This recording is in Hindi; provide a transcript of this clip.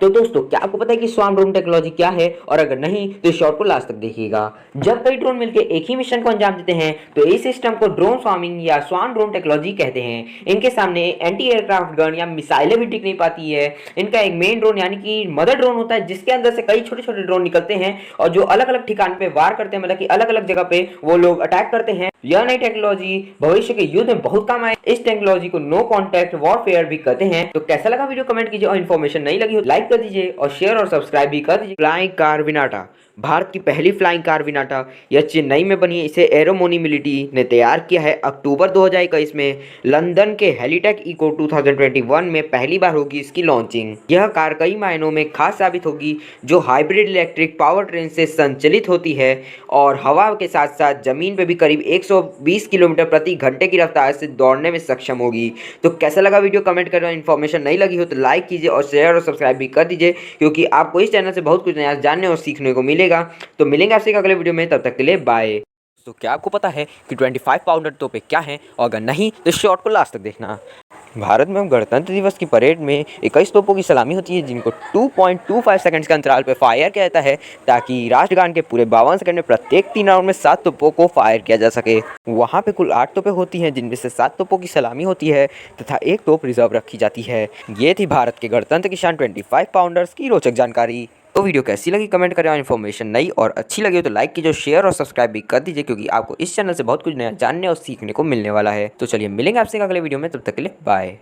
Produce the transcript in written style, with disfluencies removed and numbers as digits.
तो दोस्तों, क्या आपको पता है कि स्वान ड्रोन टेक्नोलॉजी क्या है? और अगर नहीं तो इस शॉर्ट को लास्ट तक देखिएगा। जब कई ड्रोन मिलकर एक ही मिशन को अंजाम देते हैं तो इस सिस्टम को ड्रोन स्वामिंग या स्वान ड्रोन टेक्नोलॉजी कहते हैं। इनके सामने एंटी एयरक्राफ्ट गन या मिसाइलें भी टिक नहीं पाती है। इनका एक मेन ड्रोन यानी कि मदर ड्रोन होता है, जिसके अंदर से कई छोटे छोटे ड्रोन निकलते हैं और जो अलग अलग ठिकाने पे वार करते हैं, मतलब कि अलग अलग जगह पे वो लोग अटैक करते हैं। यह नई टेक्नोलॉजी भविष्य के युद्ध में बहुत काम आए। इस टेक्नोलॉजी को नो कॉन्टैक्ट वॉरफेयर भी कहते हैं। तो कैसा लगा वीडियो कमेंट कीजिए, और इन्फॉर्मेशन नहीं लगी हो लाइक कर दीजिए और शेयर और सब्सक्राइब भी कर दीजिए। फ्लाइंग कार विनाटा भारत की पहली फ्लाइंग कार विनाटा यह चेन्नई में बनी है। इसे एरोमोनिबिलिटी ने तैयार किया है। अक्टूबर 2021 में लंदन के हेलीटेक इको 2021 में पहली बार होगी इसकी लॉन्चिंग। यह कार कई मायनों में खास साबित होगी, जो हाइब्रिड इलेक्ट्रिक पावर ट्रेन से संचालित होती है और हवा के साथ साथ जमीन पे भी करीब 120 किलोमीटर प्रति घंटे की रफ्तार से दौड़ने में सक्षम होगी। तो कैसा लगा वीडियो कमेंट करें। इन्फॉर्मेशन नहीं लगी हो तो लाइक कीजिए और शेयर और सब्सक्राइब भी कर दीजिए, क्योंकि आपको इस चैनल से बहुत कुछ नया जानने और सीखने को मिलेगा। तो मिलेंगे आपसे अगले वीडियो में, तब तक के लिए बाय। तो क्या आपको पता है कि 25 पाउंडर तोपें क्या हैं? और अगर नहीं तो इस शॉर्ट को लास्ट तक देखना। भारत में गणतंत्र दिवस की परेड में 21 तोपों की सलामी होती है, जिनको 2.25 सेकंड्स के अंतराल पर फायर किया जाता है, ताकि राष्ट्रगान के पूरे 52 सेकंड में प्रत्येक 3 राउंड में 7 तोपों को फायर किया जा सके। वहाँ पे कुल 8 तोपें होती हैं, जिनमें से 7 तोपों की सलामी होती है तथा 1 तोप रिजर्व रखी जाती है। ये थी भारत के गणतंत्र की शान 25 पाउंडर्स की रोचक जानकारी। तो वीडियो कैसी लगी कमेंट करें, और इन्फॉर्मेशन नई और अच्छी लगी हो तो लाइक कीजिए, शेयर और सब्सक्राइब भी कर दीजिए, क्योंकि आपको इस चैनल से बहुत कुछ नया जानने और सीखने को मिलने वाला है। तो चलिए मिलेंगे आपसे अगले वीडियो में, तब तक के लिए बाय।